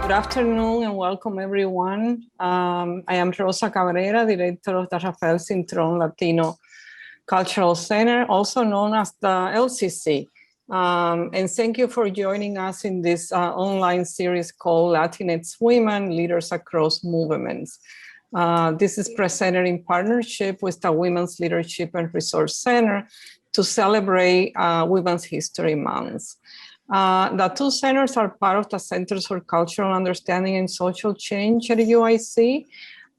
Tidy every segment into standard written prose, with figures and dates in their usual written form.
Good afternoon and welcome everyone. I am Rosa Cabrera, Director of the Rafael Cintron Latino Cultural Center, also known as the LCC. And thank you for joining us in this online series called Latinx Women, Leaders Across Movements. This is presented in partnership with the Women's Leadership and Resource Center to celebrate Women's History Month. The two centers are part of the Centers for Cultural Understanding and Social Change at UIC.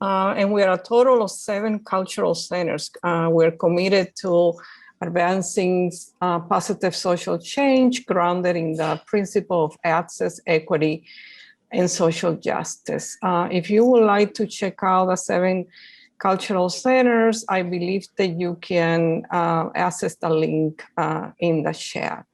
And we are a total of 7 cultural centers. We're committed to advancing positive social change grounded in the principle of access, equity, and social justice. If you would like to check out the 7 cultural centers, I believe that you can access the link in the chat.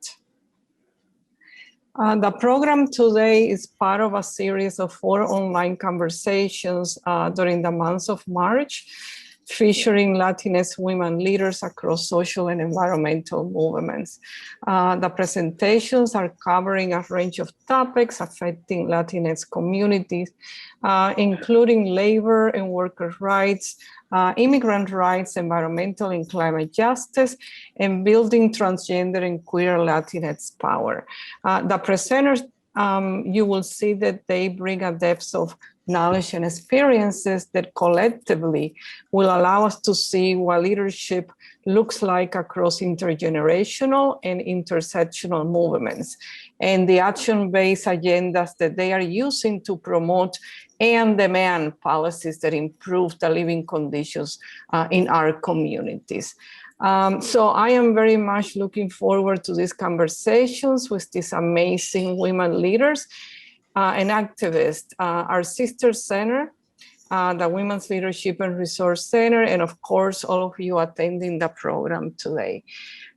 The program today is part of a series of 4 online conversations during the month of March, featuring Latinx women leaders across social and environmental movements. The presentations are covering a range of topics affecting Latinx communities, including labor and worker rights, immigrant rights, environmental and climate justice, and building transgender and queer Latinx power. The presenters, you will see that they bring a depth of knowledge and experiences that collectively will allow us to see what leadership looks like across intergenerational and intersectional movements, and the action-based agendas that they are using to promote and demand policies that improve the living conditions in our communities. So I am very much looking forward to these conversations with these amazing women leaders and activists, our sister center, the Women's Leadership and Resource Center, and of course, all of you attending the program today.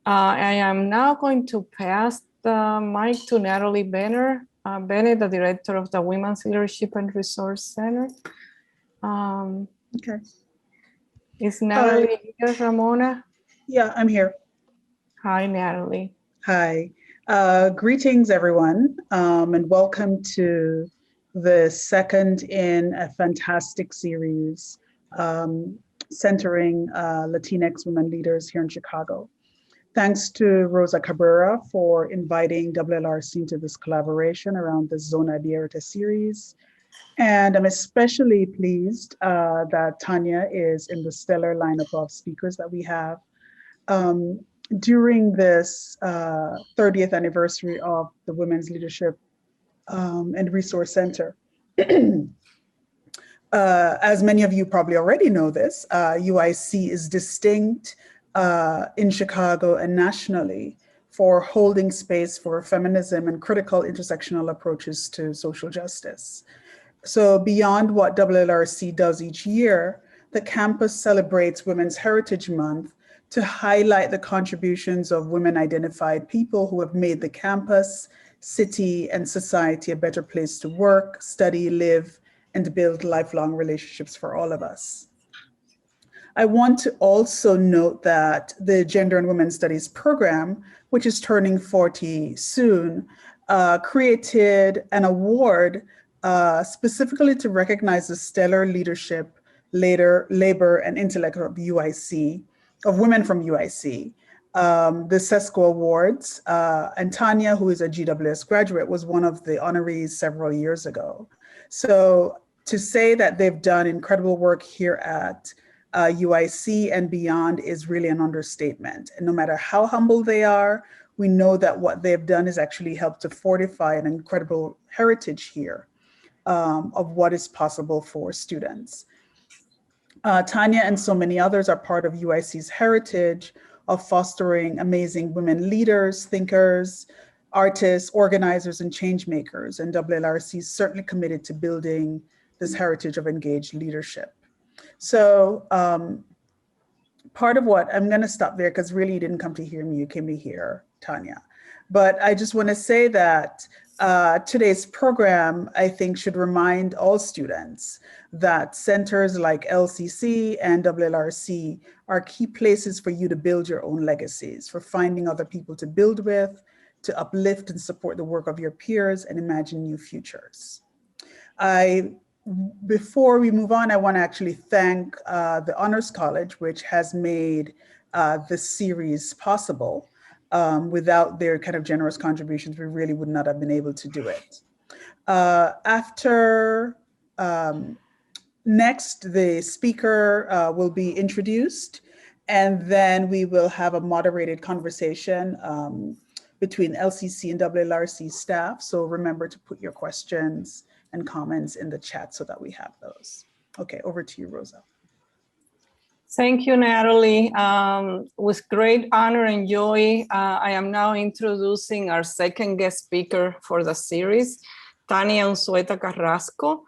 I am now going to pass the mic to Natalie Bennett, the director of the Women's Leadership and Resource Center. Okay. Is Natalie here, Ramona? Yeah, I'm here. Hi, Natalie. Hi. Greetings, everyone, and welcome to the second in a fantastic series centering Latinx women leaders here in Chicago. Thanks to Rosa Cabrera for inviting WLRC into this collaboration around the Zona Abierta series. And I'm especially pleased that Tania is in the stellar lineup of speakers that we have. During this 30th anniversary of the Women's Leadership and Resource Center. As many of you probably already know this, UIC is distinct in Chicago and nationally for holding space for feminism and critical intersectional approaches to social justice. So beyond what WLRC does each year, the campus celebrates Women's Heritage Month to highlight the contributions of women-identified people who have made the campus, city, and society a better place to work, study, live, and build lifelong relationships for all of us. I want to also note that the Gender and Women's Studies program, which is turning 40 soon, created an award specifically to recognize the stellar leadership, labor, and intellect of UIC, of women from UIC, the CESCO Awards, and Tania, who is a GWS graduate, was one of the honorees several years ago. So to say that they've done incredible work here at UIC and beyond is really an understatement. And no matter how humble they are, we know that what they've done is actually helped to fortify an incredible heritage here of what is possible for students. Tania and so many others are part of UIC's heritage of fostering amazing women leaders, thinkers, artists, organizers, and change makers. And WLRC is certainly committed to building this heritage of engaged leadership. So part of what, I'm gonna stop there because really you didn't come to hear me, you came to hear Tania. But I just wanna say that today's program, I think, should remind all students that centers like LCC and WLRC are key places for you to build your own legacies, for finding other people to build with, to uplift and support the work of your peers and imagine new futures. Before we move on, I want to actually thank the Honors College, which has made this series possible. Without their kind of generous contributions, we really would not have been able to do it. Next, the speaker will be introduced, and then we will have a moderated conversation between LCC and WLRC staff. So remember to put your questions and comments in the chat so that we have those. Okay, over to you, Rosa. Thank you, Natalie. With great honor and joy, I am now introducing our second guest speaker for the series, Tania Unzueta Carrasco,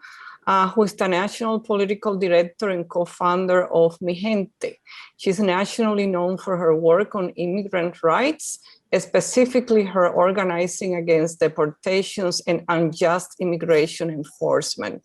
who is the National Political Director and co-founder of Mi Gente. She's nationally known for her work on immigrant rights, specifically her organizing against deportations and unjust immigration enforcement.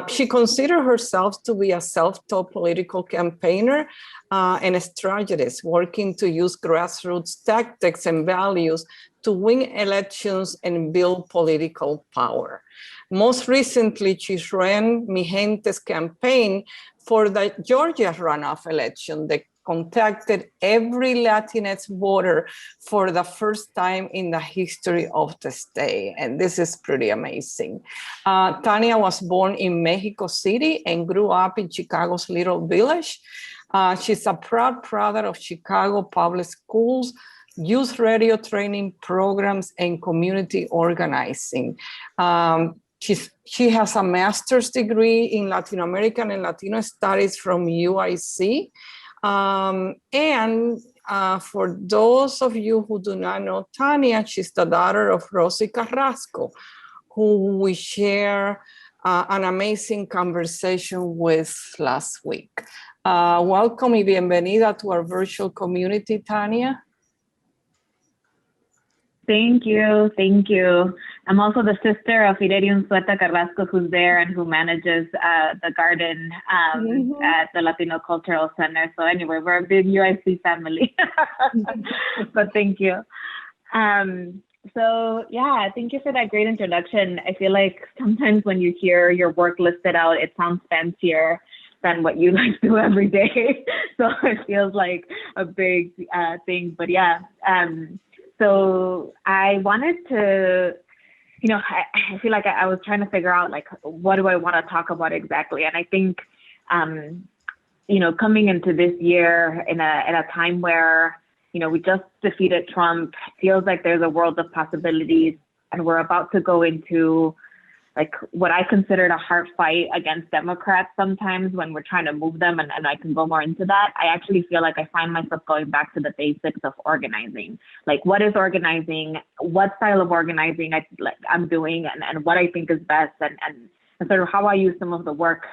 She considers herself to be a self-taught political campaigner and a strategist working to use grassroots tactics and values to win elections and build political power. Most recently, she ran Mi Gente's campaign for the Georgia runoff election that contacted every Latinx voter for the first time in the history of the state. And this is pretty amazing. Tania was born in Mexico City and grew up in Chicago's Little Village. She's a proud product of Chicago public schools, youth radio training programs, and community organizing. She has a master's degree in Latin American and Latino studies from UIC. For those of you who do not know Tania, she's the daughter of Rosy Carrasco, who we share an amazing conversation with last week. Welcome y bienvenida to our virtual community, Tania. Thank you, thank you. I'm also the sister of Unzueta Carrasco, who's there and who manages the garden at the Latino Cultural Center. So anyway, we're a big UIC family, but thank you. So yeah, thank you for that great introduction. I feel like sometimes when you hear your work listed out, it sounds fancier than what you like do every day. So it feels like a big thing, but yeah. So I wanted to, I feel like I was trying to figure out like, what do I want to talk about exactly? And I think, coming into this year in a time where, we just defeated Trump, feels like there's a world of possibilities, and we're about to go into like what I considered a hard fight against Democrats sometimes when we're trying to move them, and I can go more into that. I actually feel like I find myself going back to the basics of organizing. Like, what is organizing? What style of organizing I'm doing, and what I think is best, and sort of how I use some of the work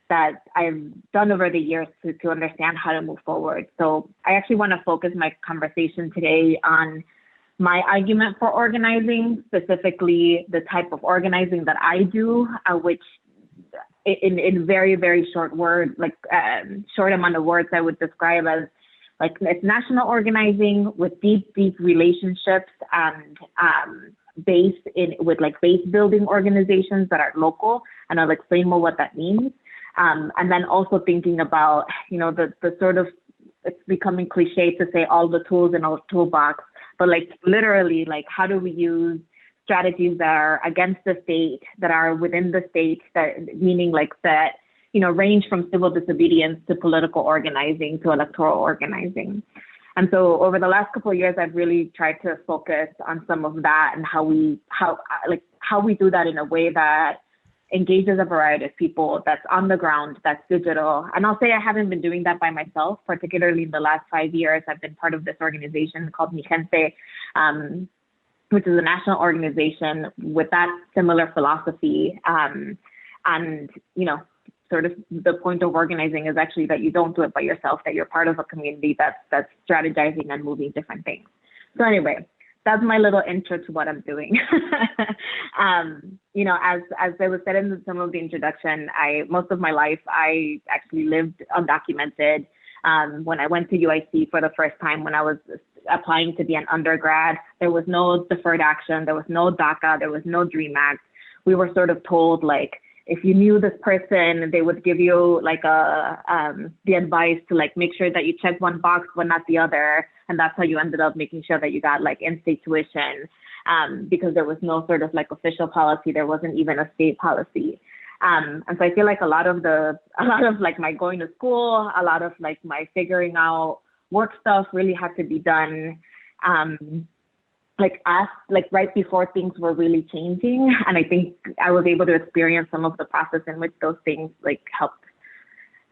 that I've done over the years to understand how to move forward. So I actually want to focus my conversation today on my argument for organizing, specifically the type of organizing that I do, which in very, very short words, short amount of words, I would describe as like it's national organizing with deep, deep relationships and base building organizations that are local. And I'll explain more what that means. And then also thinking about, the sort of, it's becoming cliche to say all the tools in our toolbox, but like literally, like how do we use strategies that are against the state, that are within the state, that meaning like that, range from civil disobedience to political organizing to electoral organizing. And so over the last couple of years, I've really tried to focus on some of that and how we do that in a way that engages a variety of people, that's on the ground, that's digital. And I'll say I haven't been doing that by myself, particularly in the last 5 years. I've been part of this organization called Mi Gente, which is a national organization with that similar philosophy. Sort of the point of organizing is actually that you don't do it by yourself, that you're part of a community that's strategizing and moving different things. So anyway, that's my little intro to what I'm doing. As I was said in some of the introduction, most of my life, I actually lived undocumented. When I went to UIC for the first time, when I was applying to be an undergrad, there was no deferred action, there was no DACA, there was no DREAM Act. we were sort of told, like, if you knew this person, they would give you like the advice to like make sure that you check one box but not the other, and that's how you ended up making sure that you got like in-state tuition, because there was no sort of like official policy. There wasn't even a state policy. And so I feel like a lot of like my going to school, a lot of like my figuring out work stuff really had to be done like right before things were really changing. And I think I was able to experience some of the process in which those things like helped,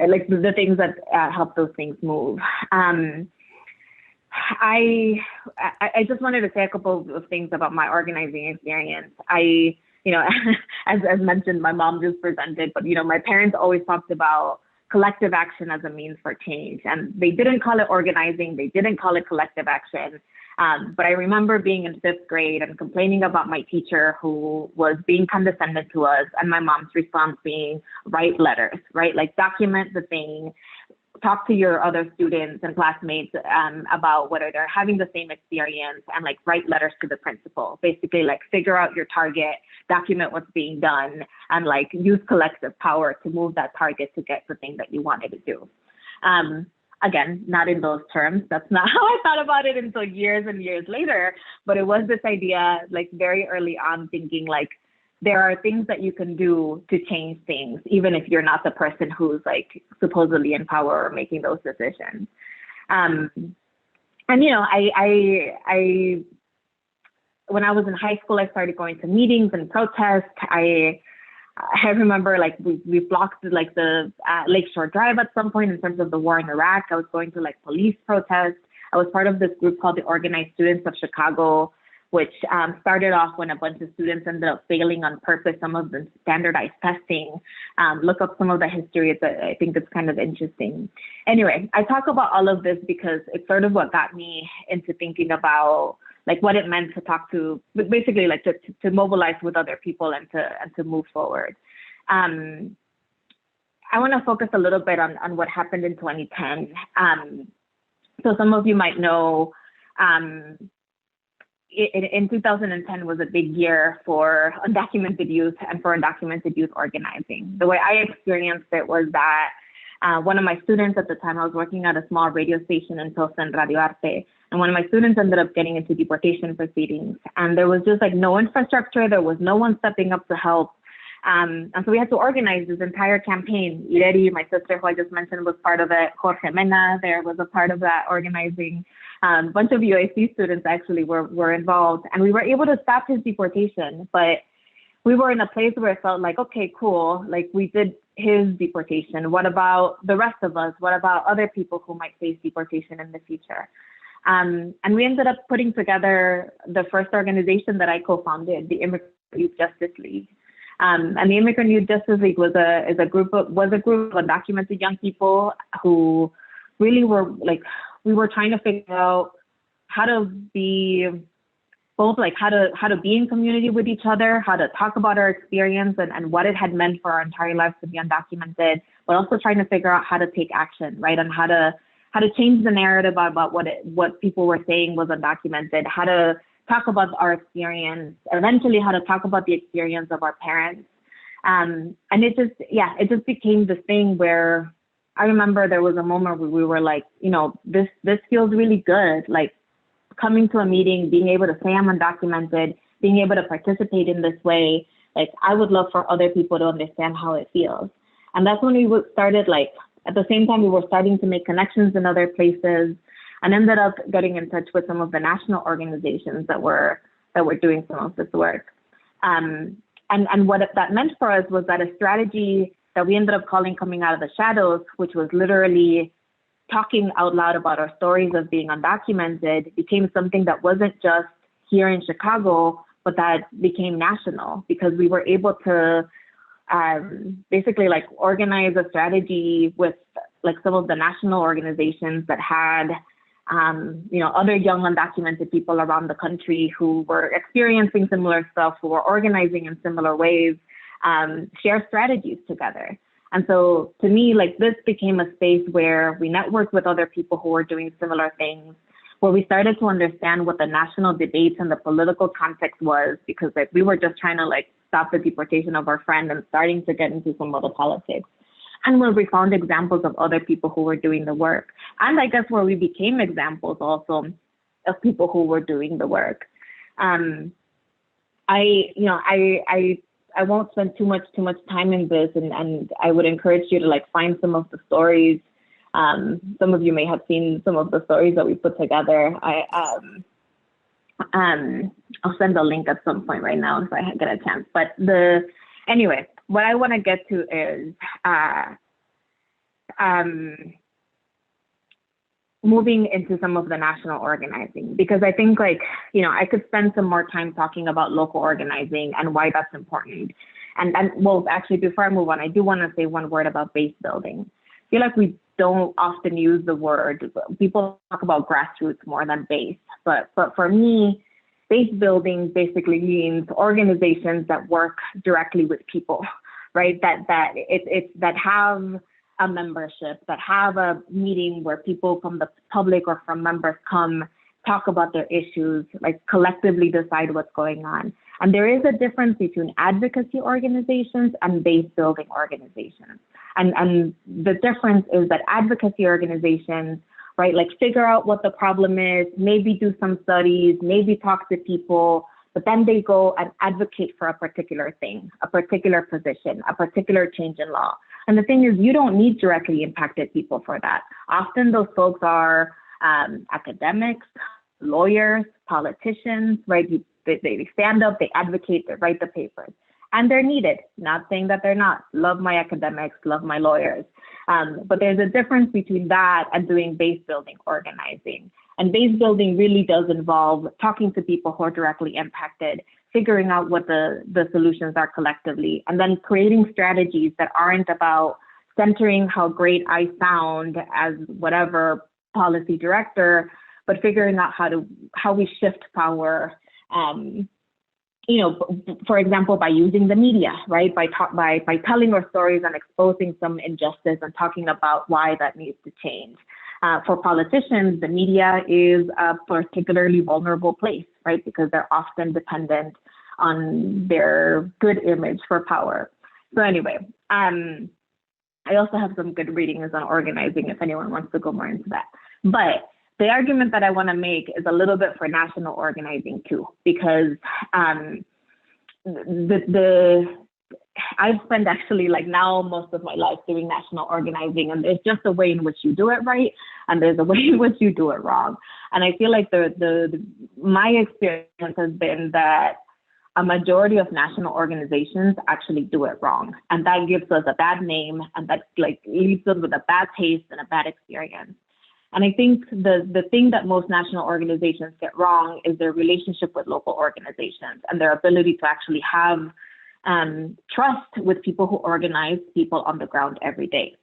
like the things that helped those things move. I just wanted to say a couple of things about my organizing experience. You know, as mentioned, my mom just presented, but, you know, my parents always talked about collective action as a means for change. And they didn't call it organizing. They didn't call it collective action. But I remember being in 5th grade and complaining about my teacher who was being condescending to us, and my mom's response being, write letters, right? Like document the thing, talk to your other students and classmates about whether they're having the same experience, and like write letters to the principal. Basically like figure out your target, document what's being done, and like use collective power to move that target to get the thing that you wanted to do. Again, not in those terms. That's not how I thought about it until years and years later. But it was this idea, like very early on, thinking like there are things that you can do to change things, even if you're not the person who's like supposedly in power or making those decisions. And you know, I when I was in high school, I started going to meetings and protests. I remember like we blocked like the Lakeshore Drive at some point in terms of the war in Iraq. I was going to like police protests. I was part of this group called the Organized Students of Chicago, which started off when a bunch of students ended up failing on purpose some of the standardized testing. Look up some of the history. I think it's kind of interesting. Anyway, I talk about all of this because it's sort of what got me into thinking about like what it meant to talk to, basically like to mobilize with other people and to move forward. I want to focus a little bit on what happened in 2010. So some of you might know, in 2010 was a big year for undocumented youth and for undocumented youth organizing. The way I experienced it was that one of my students at the time, I was working at a small radio station in Pilsen, Radio Arte, and one of my students ended up getting into deportation proceedings. And there was just like no infrastructure. There was no one stepping up to help. And so we had to organize this entire campaign. Ireri, my sister, who I just mentioned, was part of it. Jorge Mena there was a part of that organizing. A bunch of UIC students actually were involved. And we were able to stop his deportation. But we were in a place where it felt like, okay, cool. Like we did his deportation. What about the rest of us? What about other people who might face deportation in the future? And we ended up putting together the first organization that I co-founded, the Immigrant Youth Justice League. And the Immigrant Youth Justice League was a group of undocumented young people who really were like, we were trying to figure out how to be both like how to be in community with each other, how to talk about our experience and what it had meant for our entire lives to be undocumented, but also trying to figure out how to take action, right? And how to change the narrative about what people were saying was undocumented, how to talk about our experience, eventually how to talk about the experience of our parents. And it just became this thing where I remember there was a moment where we were like, you know, this feels really good. Like coming to a meeting, being able to say I'm undocumented, being able to participate in this way. Like I would love for other people to understand how it feels. And that's when we started like, at the same time, we were starting to make connections in other places and ended up getting in touch with some of the national organizations that were doing some of this work. And what that meant for us was that a strategy that we ended up calling Coming Out of the Shadows, which was literally talking out loud about our stories of being undocumented, became something that wasn't just here in Chicago, but that became national because we were able to basically like organize a strategy with like some of the national organizations that had, you know, other young undocumented people around the country who were experiencing similar stuff, who were organizing in similar ways, share strategies together. And so to me, like this became a space where we networked with other people who were doing similar things, where we started to understand what the national debates and the political context was, because like we were just trying to like stop the deportation of our friend and starting to get into some of the politics. And where we found examples of other people who were doing the work. And I guess where we became examples also of people who were doing the work. I won't spend too much time in this, and I would encourage you to like find some of the stories. Some of you may have seen some of the stories that we put together. I'll send a link at some point right now if I get a chance. But anyway, what I want to get to is moving into some of the national organizing, because I think I could spend some more time talking about local organizing and why that's important. And well, actually, before I move on, I do want to say one word about base building. I feel like we don't often use the word. People talk about grassroots more than base, but for me, base building basically means organizations that work directly with people, right? That have a membership, that have a meeting where people from the public or from members come talk about their issues, like collectively decide what's going on. And there is a difference between advocacy organizations and base building organizations. And the difference is that advocacy organizations, right, like figure out what the problem is, maybe do some studies, maybe talk to people, but then they go and advocate for a particular thing, a particular position, a particular change in law. And the thing is, you don't need directly impacted people for that. Often those folks are academics, lawyers, politicians, right? They stand up, they advocate, they write the papers. And they're needed, not saying that they're not. Love my academics, love my lawyers. But there's a difference between that and doing base building organizing. And base building really does involve talking to people who are directly impacted, figuring out what the solutions are collectively, and then creating strategies that aren't about centering how great I sound as whatever policy director, but figuring out how we shift power, for example, by using the media, right? By telling our stories and exposing some injustice and talking about why that needs to change. For politicians, the media is a particularly vulnerable place, right? Because they're often dependent on their good image for power. So anyway, I also have some good readings on organizing if anyone wants to go more into that. But the argument that I want to make is a little bit for national organizing too, because I've spent actually like now most of my life doing national organizing, and there's just a way in which you do it right, and there's a way in which you do it wrong. And I feel like my experience has been that a majority of national organizations actually do it wrong, and that gives us a bad name, and that like leaves us with a bad taste and a bad experience. And I think the thing that most national organizations get wrong is their relationship with local organizations and their ability to actually have trust with people who organize people on the ground every day.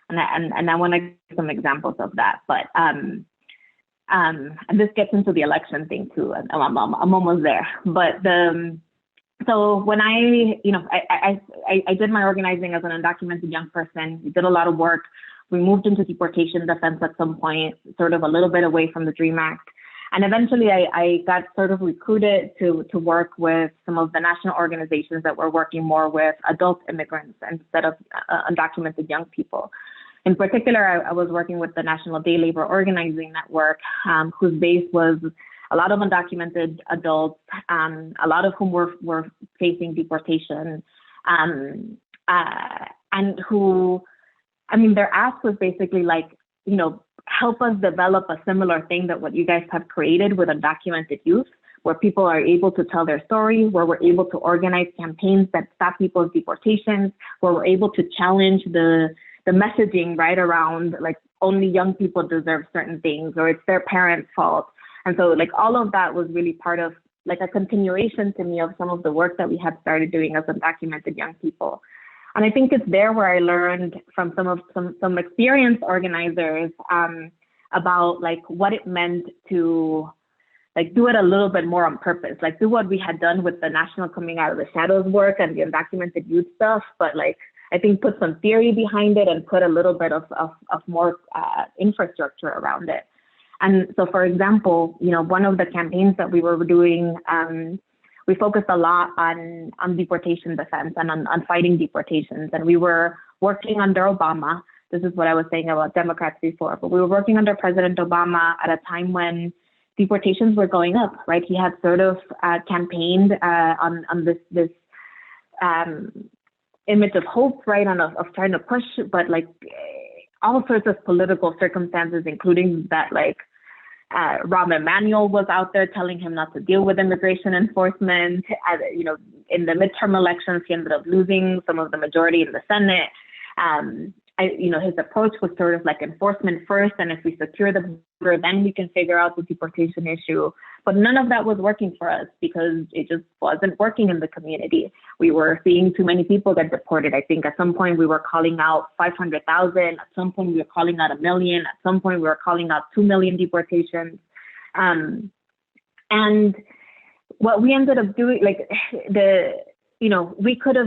And I want to give some examples of that. But and this gets into the election thing too. And I'm almost there. But so when I did my organizing as an undocumented young person, we did a lot of work. We moved into deportation defense at some point, sort of a little bit away from the DREAM Act. And eventually I got sort of recruited to work with some of the national organizations that were working more with adult immigrants instead of undocumented young people. In particular, I was working with the National Day Labor Organizing Network, whose base was a lot of undocumented adults, a lot of whom were facing deportation, and who, I mean, their ask was basically like, help us develop a similar thing that what you guys have created with undocumented youth, where people are able to tell their story, where we're able to organize campaigns that stop people's deportations, where we're able to challenge the messaging right around like only young people deserve certain things, or it's their parents' fault. And so like all of that was really part of like a continuation to me of some of the work that we had started doing as undocumented young people. And I think it's there where I learned from some experienced organizers about like what it meant to like do it a little bit more on purpose, like do what we had done with the National Coming Out of the Shadows work and the undocumented youth stuff, but like I think put some theory behind it and put a little bit of more infrastructure around it. And so, for example, one of the campaigns that we were doing, we focused a lot on deportation defense and on fighting deportations. And we were working under Obama. This is what I was saying about Democrats before, but we were working under President Obama at a time when deportations were going up, right? He had sort of campaigned on this image of hope, right, of trying to push, but like all sorts of political circumstances, including that like Rahm Emanuel was out there telling him not to deal with immigration enforcement. You know, in the midterm elections, he ended up losing some of the majority in the Senate. You know, his approach was sort of like enforcement first, and if we secure the border, then we can figure out the deportation issue. But none of that was working for us because it just wasn't working in the community. We were seeing too many people get deported. I think at some point we were calling out 500,000. At some point we were calling out 1 million. At some point we were calling out 2 million deportations. And what we ended up doing, like we could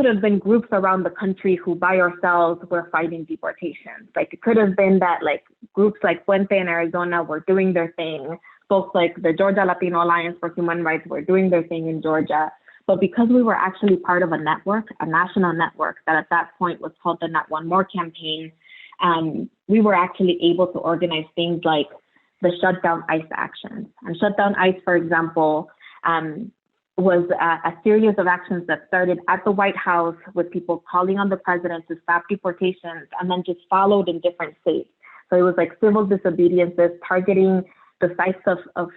have been groups around the country who by ourselves were fighting deportations. Like it could have been that like groups like Puente in Arizona were doing their thing. Folks like the Georgia Latino Alliance for Human Rights were doing their thing in Georgia. But because we were actually part of a network, a national network that at that point was called the Not One More campaign, we were actually able to organize things like the Shutdown ICE actions. And Shutdown ICE, for example, was a series of actions that started at the White House with people calling on the president to stop deportations and then just followed in different states. So it was like civil disobediences targeting the sites of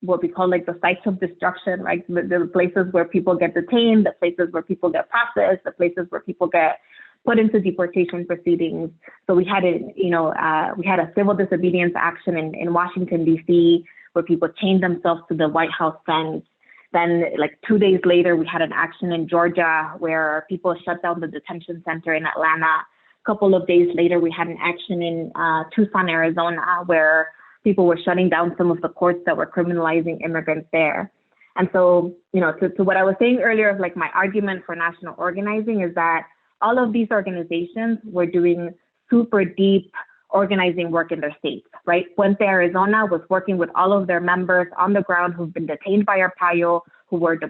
what we call like the sites of destruction, right? The places where people get detained, the places where people get processed, the places where people get put into deportation proceedings. So we had we had a civil disobedience action in Washington, D.C., where people chained themselves to the White House fence. Then like 2 days later, we had an action in Georgia where people shut down the detention center in Atlanta. A couple of days later, we had an action in Tucson, Arizona, where people were shutting down some of the courts that were criminalizing immigrants there. And so, to what I was saying earlier of like my argument for national organizing is that all of these organizations were doing super deep organizing work in their states, right? Puente, Arizona was working with all of their members on the ground who've been detained by Arpaio, who were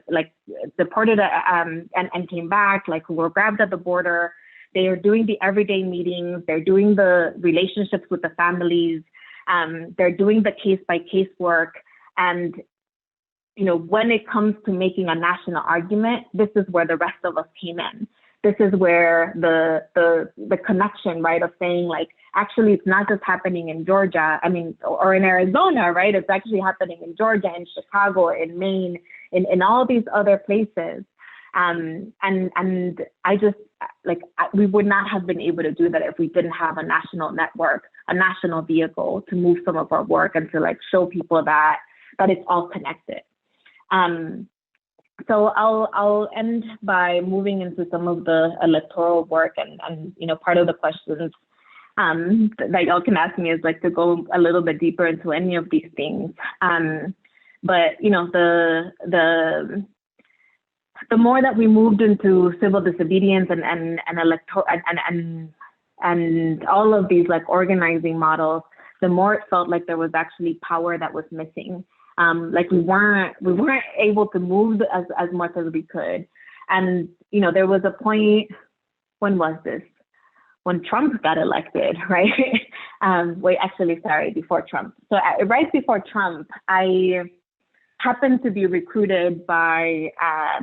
deported and came back, like who were grabbed at the border. They are doing the everyday meetings. They're doing the relationships with the families. They're doing the case by case work. And, when it comes to making a national argument, this is where the rest of us came in. This is where the connection, right, of saying like, actually, it's not just happening in Georgia, or in Arizona, right? It's actually happening in Georgia, in Chicago, in Maine, in all these other places. And I just, we would not have been able to do that if we didn't have a national network, a national vehicle to move some of our work and to like show people that it's all connected. So I'll end by moving into some of the electoral work and part of the questions that y'all can ask me is like to go a little bit deeper into any of these things. But the more that we moved into civil disobedience and electoral and all of these like organizing models, the more it felt like there was actually power that was missing. Like we weren't able to move as much as we could. And, there was a point, when was this? When Trump got elected, right? Before Trump. So right before Trump, I happened to be recruited by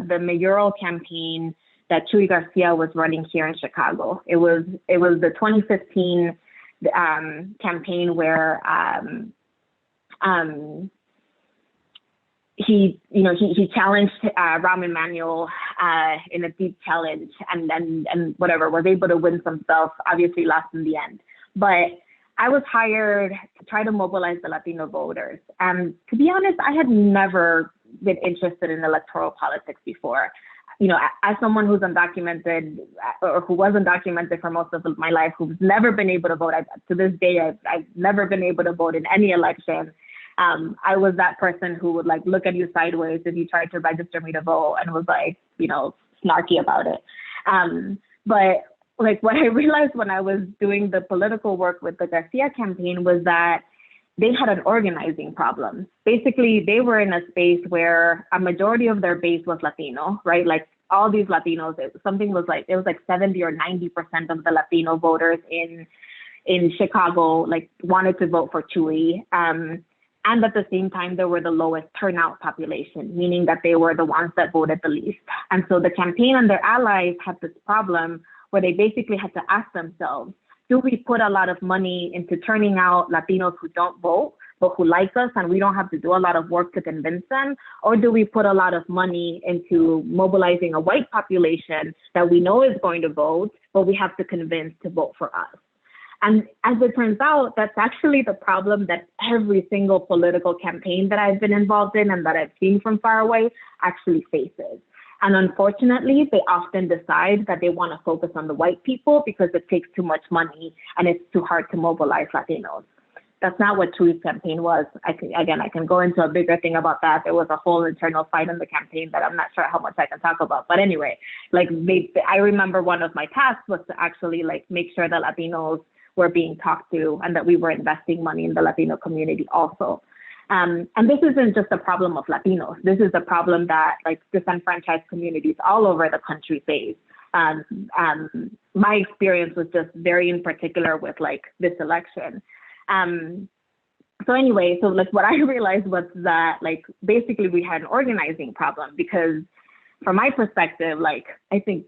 the mayoral campaign that Chuy Garcia was running here in Chicago. It was the 2015 campaign where he challenged Rahm Emanuel in a deep challenge and whatever, was able to win some stuff, obviously lost in the end. But I was hired to try to mobilize the Latino voters. And to be honest, I had never been interested in electoral politics before. As someone who's undocumented or who was undocumented for most of my life, who's never been able to vote, to this day, I've never been able to vote in any election. I was that person who would like look at you sideways if you tried to register me to vote and was like, snarky about it. But like what I realized when I was doing the political work with the Garcia campaign was that they had an organizing problem. Basically, they were in a space where a majority of their base was Latino, right? Like all these Latinos, it was like 70 or 90% of the Latino voters in Chicago, like wanted to vote for Chuy. And at the same time, they were the lowest turnout population, meaning that they were the ones that voted the least. And so the campaign and their allies had this problem where they basically had to ask themselves, do we put a lot of money into turning out Latinos who don't vote, but who like us, and we don't have to do a lot of work to convince them? Or do we put a lot of money into mobilizing a white population that we know is going to vote, but we have to convince to vote for us? And as it turns out, that's actually the problem that every single political campaign that I've been involved in and that I've seen from far away actually faces. And unfortunately, they often decide that they want to focus on the white people because it takes too much money and it's too hard to mobilize Latinos. That's not what Chuy's campaign was. I can go into a bigger thing about that. There was a whole internal fight in the campaign that I'm not sure how much I can talk about. But anyway, I remember one of my tasks was to actually make sure that Latinos were being talked to and that we were investing money in the Latino community also. And this isn't just a problem of Latinos. This is a problem that disenfranchised communities all over the country face. My experience was just very in particular with this election. So what I realized was that basically we had an organizing problem, because from my perspective, I think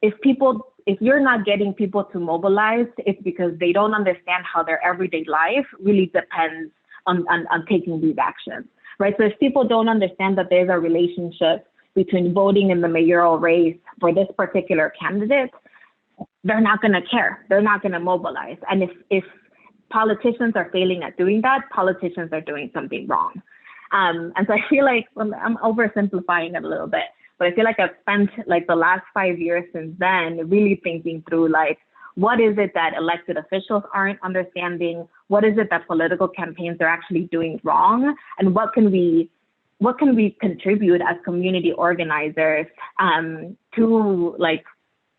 if you're not getting people to mobilize, it's because they don't understand how their everyday life really depends on taking these actions, right? So if people don't understand that there's a relationship between voting in the mayoral race for this particular candidate, they're not going to care. They're not going to mobilize. And if politicians are failing at doing that, politicians are doing something wrong. And so I feel like I'm oversimplifying it a little bit, but I feel like I've spent the last 5 years since then really thinking through what is it that elected officials aren't understanding? What is it that political campaigns are actually doing wrong? And what can we contribute as community organizers to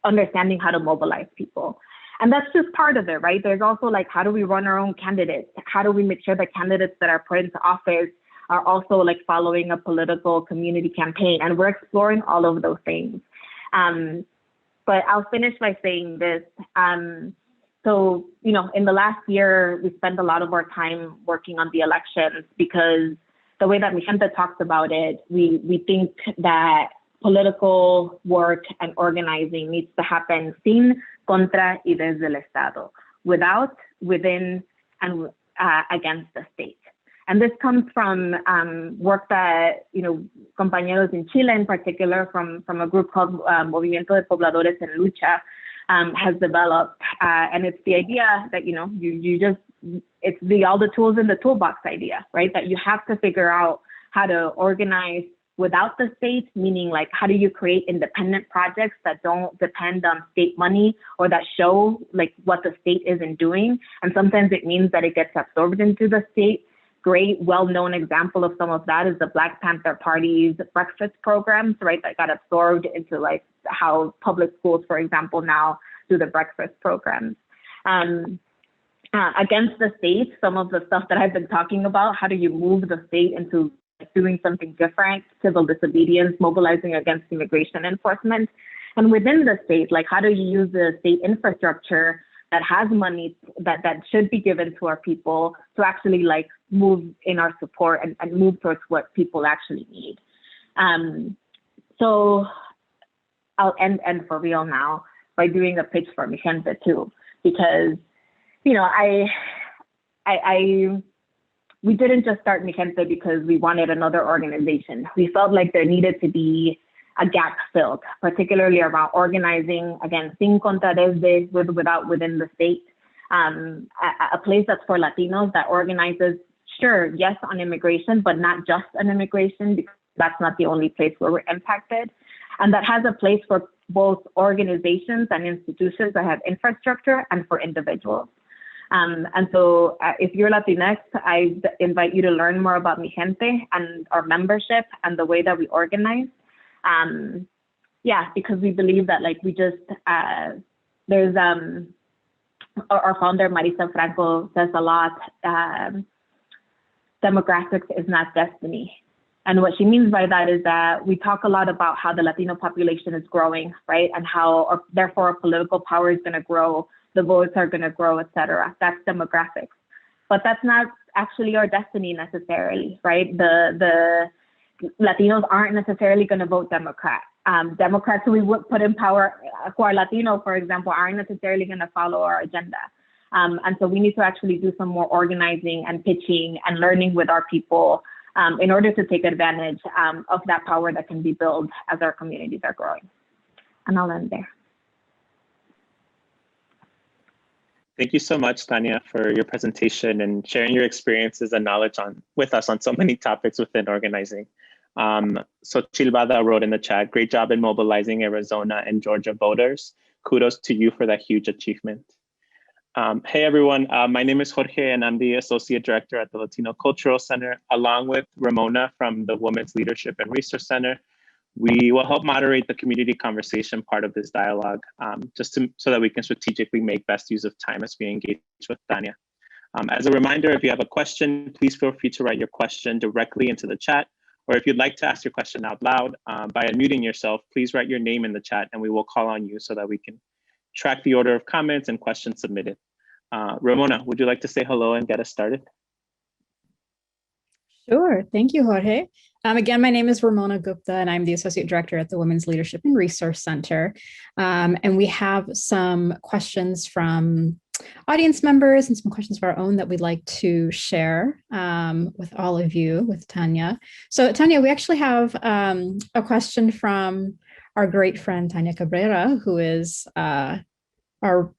understanding how to mobilize people? And that's just part of it, right? There's also how do we run our own candidates? How do we make sure that candidates that are put into office are also following a political community campaign? And we're exploring all of those things. But I'll finish by saying this. So, in the last year, we spent a lot of our time working on the elections, because the way that Migente talks about it, we think that political work and organizing needs to happen sin, contra, y desde el Estado, without, within, and against the state. And this comes from work that, compañeros in Chile in particular, from a group called Movimiento de Pobladores en Lucha, has developed. And it's the idea that, it's the all the tools in the toolbox idea, right? That you have to figure out how to organize without the state, meaning how do you create independent projects that don't depend on state money or that show what the state isn't doing. And sometimes it means that it gets absorbed into the state. Great, well-known example of some of that is the Black Panther Party's breakfast programs, right? That got absorbed into how public schools, for example, now do the breakfast programs. Against the state, some of the stuff that I've been talking about, how do you move the state into doing something different, civil disobedience, mobilizing against immigration enforcement. And within the state, how do you use the state infrastructure that has money that should be given to our people to actually move in our support and move towards what people actually need. So I'll end for real now by doing a pitch for Migente too, because, we didn't just start Migente because we wanted another organization. We felt like there needed to be a gap filled, particularly around organizing, again, sin, contra, desde, without, within the state. A place that's for Latinos that organizes, sure, yes, on immigration, but not just on immigration, because that's not the only place where we're impacted. And that has a place for both organizations and institutions that have infrastructure and for individuals. And so if you're Latinx, I invite you to learn more about Migente and our membership and the way that we organize. Because we believe that there's our founder, Marisa Franco, says a lot demographics is not destiny. And what she means by that is that we talk a lot about how the Latino population is growing, right? And how, or therefore, our political power is going to grow, the votes are going to grow, et cetera. That's demographics. But that's not actually our destiny necessarily, right? The Latinos aren't necessarily going to vote Democrat. Democrats who we would put in power, who are Latino, for example, aren't necessarily going to follow our agenda. And so we need to actually do some more organizing and pitching and learning with our people in order to take advantage of that power that can be built as our communities are growing. And I'll end there. Thank you so much, Tania, for your presentation and sharing your experiences and knowledge with us on so many topics within organizing. So Chilvada wrote in the chat, great job in mobilizing Arizona and Georgia voters. Kudos to you for that huge achievement. Hey everyone, my name is Jorge and I'm the Associate Director at the Latino Cultural Center, along with Ramona from the Women's Leadership and Resource Center. We will help moderate the community conversation part of this dialogue, so that we can strategically make best use of time as we engage with Tania. As a reminder, if you have a question, please feel free to write your question directly into the chat, or if you'd like to ask your question out loud by unmuting yourself, please write your name in the chat and we will call on you so that we can track the order of comments and questions submitted. Ramona, would you like to say hello and get us started? Sure. Thank you, Jorge. Again, my name is Ramona Gupta, and I'm the Associate Director at the Women's Leadership and Resource Center. And we have some questions from audience members and some questions of our own that we'd like to share with all of you, with Tania. So Tania, we actually have a question from our great friend, Tania Cabrera, who is our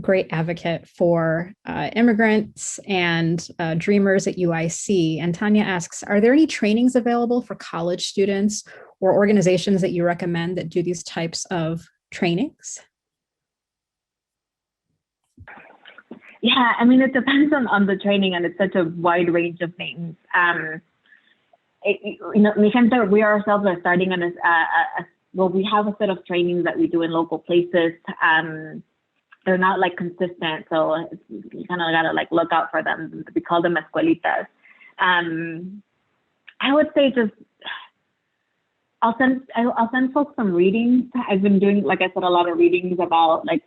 great advocate for immigrants and dreamers at UIC. And Tania asks, are there any trainings available for college students or organizations that you recommend that do these types of trainings? Yeah, I mean, it depends on the training, and it's such a wide range of things. Mi gente, we ourselves are starting on well, we have a set of trainings that we do in local places. They're not like consistent, so you kind of gotta like look out for them. We call them escuelitas. I would say just I'll send folks some readings. I've been doing, like I said, a lot of readings about like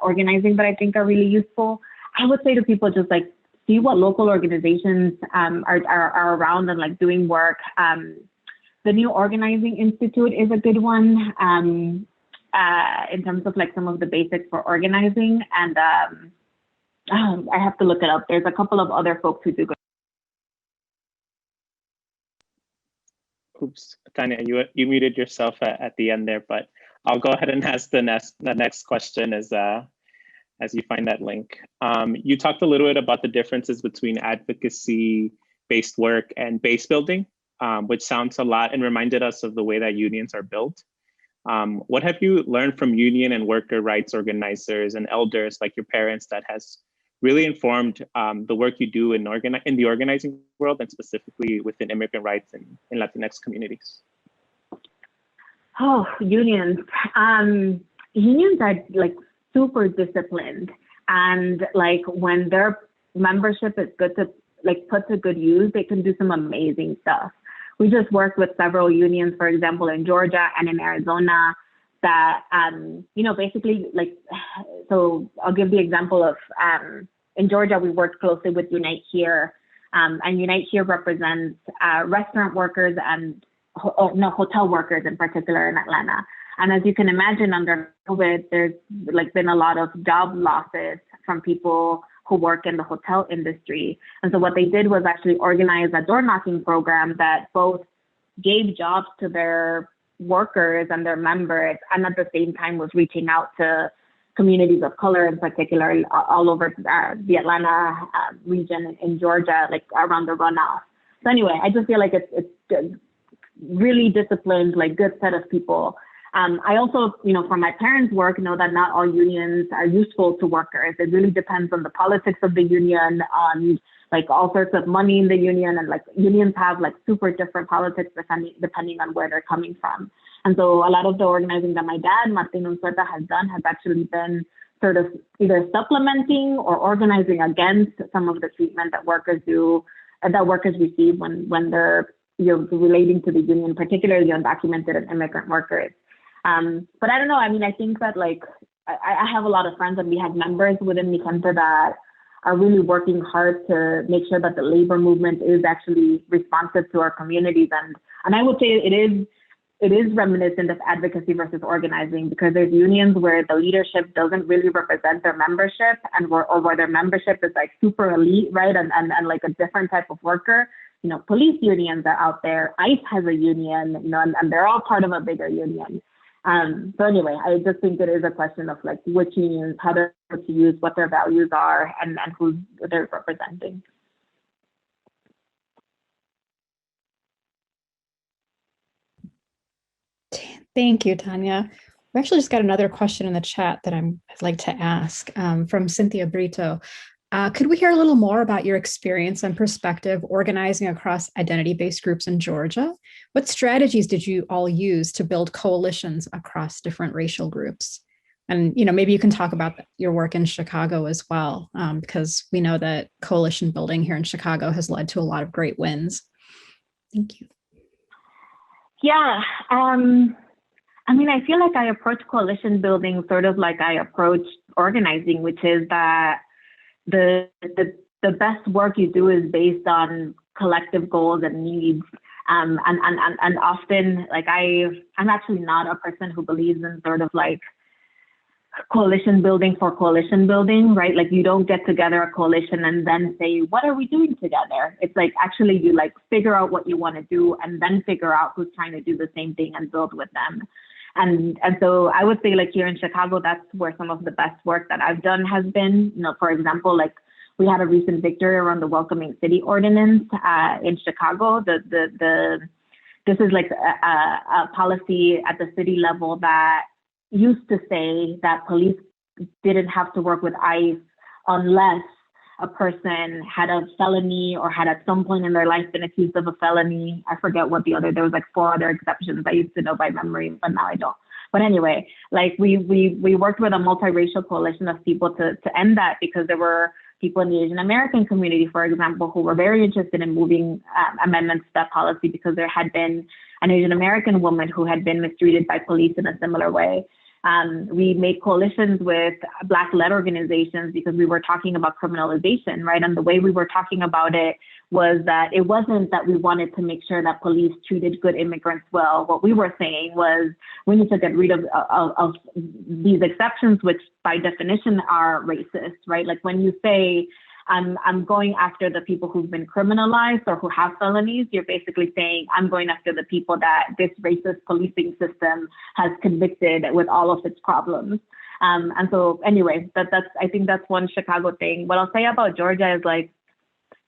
organizing that I think are really useful. I would say to people just like see what local organizations are around and like doing work. The New Organizing Institute is a good one. In terms of like some of the basics for organizing, and I have to look it up. There's a couple of other folks who do good. Oops, Tania, you muted yourself at the end there, but I'll go ahead and ask the next question as you find that link. You talked a little bit about the differences between advocacy-based work and base building, which sounds a lot and reminded us of the way that unions are built. What have you learned from union and worker rights organizers and elders like your parents that has really informed the work you do in the organizing world and specifically within immigrant rights and in Latinx communities? Oh, unions. Unions are like super disciplined, and like when their membership is good to like put to good use, they can do some amazing stuff. We just worked with several unions, for example, in Georgia and in Arizona that, basically like, so I'll give the example of, in Georgia, we worked closely with Unite Here, and Unite Here represents restaurant workers and hotel workers in particular in Atlanta. And as you can imagine, under COVID, there's like been a lot of job losses from people who work in the hotel industry. And so what they did was actually organize a door knocking program that both gave jobs to their workers and their members, and at the same time was reaching out to communities of color in particular all over the Atlanta region in Georgia, like around the runoff. So anyway, I just feel like it's really disciplined, like good set of people. I also, from my parents' work, know that not all unions are useful to workers. It really depends on the politics of the union, on like all sorts of money in the union, and like unions have like super different politics depending on where they're coming from. And so a lot of the organizing that my dad, Martin Unzueta, has done has actually been sort of either supplementing or organizing against some of the treatment that workers do that workers receive when they're relating to the union, particularly undocumented and immigrant workers. But I don't know. I mean, I think that like I have a lot of friends and we have members within the center that are really working hard to make sure that the labor movement is actually responsive to our communities. And I would say it is reminiscent of advocacy versus organizing, because there's unions where the leadership doesn't really represent their membership, and where their membership is like super elite, right? And like a different type of worker. You know, police unions are out there. ICE has a union, you know, and they're all part of a bigger union. So anyway, I just think it is a question of like which unions, how they're to use, what their values are, and who they're representing. Thank you, Tania. We actually just got another question in the chat that I'd like to ask from Cynthia Brito. Could we hear a little more about your experience and perspective organizing across identity-based groups in Georgia? What strategies did you all use to build coalitions across different racial groups? And maybe you can talk about your work in Chicago as well, because we know that coalition building here in Chicago has led to a lot of great wins. Thank you. Yeah, I mean, I feel like I approach coalition building sort of like I approach organizing, which is that the best work you do is based on collective goals and needs. And often, like I'm actually not a person who believes in sort of like coalition building for coalition building, right? Like you don't get together a coalition and then say, what are we doing together? It's like actually you like figure out what you want to do and then figure out who's trying to do the same thing and build with them. And so I would say like here in Chicago, that's where some of the best work that I've done has been. For example, like we had a recent victory around the Welcoming City Ordinance in Chicago. This is like a policy at the city level that used to say that police didn't have to work with ICE unless a person had a felony or had at some point in their life been accused of a felony. I forget what there was like 4 other exceptions I used to know by memory, but now I don't. But anyway, like we worked with a multiracial coalition of people to end that, because there were people in the Asian American community, for example, who were very interested in moving amendments to that policy because there had been an Asian American woman who had been mistreated by police in a similar way. We made coalitions with Black-led organizations because we were talking about criminalization, right? And the way we were talking about it was that it wasn't that we wanted to make sure that police treated good immigrants well. What we were saying was we need to get rid of these exceptions, which by definition are racist, right? Like when you say, I'm going after the people who've been criminalized or who have felonies, you're basically saying I'm going after the people that this racist policing system has convicted with all of its problems. And so anyway, I think that's one Chicago thing. What I'll say about Georgia is like,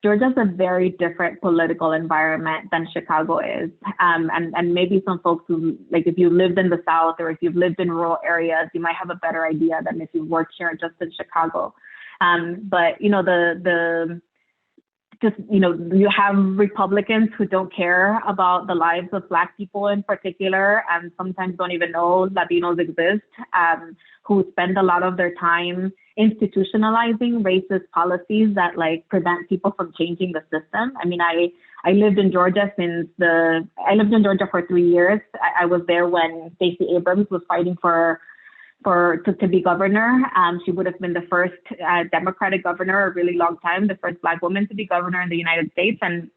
Georgia's a very different political environment than Chicago is. And maybe some folks who, like if you lived in the South or if you've lived in rural areas, you might have a better idea than if you worked here just in Chicago. But you have Republicans who don't care about the lives of Black people in particular, and sometimes don't even know Latinos exist, who spend a lot of their time institutionalizing racist policies that like prevent people from changing the system. I mean, I lived in Georgia for 3 years. I was there when Stacey Abrams was fighting to be governor. She would have been the first Democratic governor a really long time, the first Black woman to be governor in the United States. And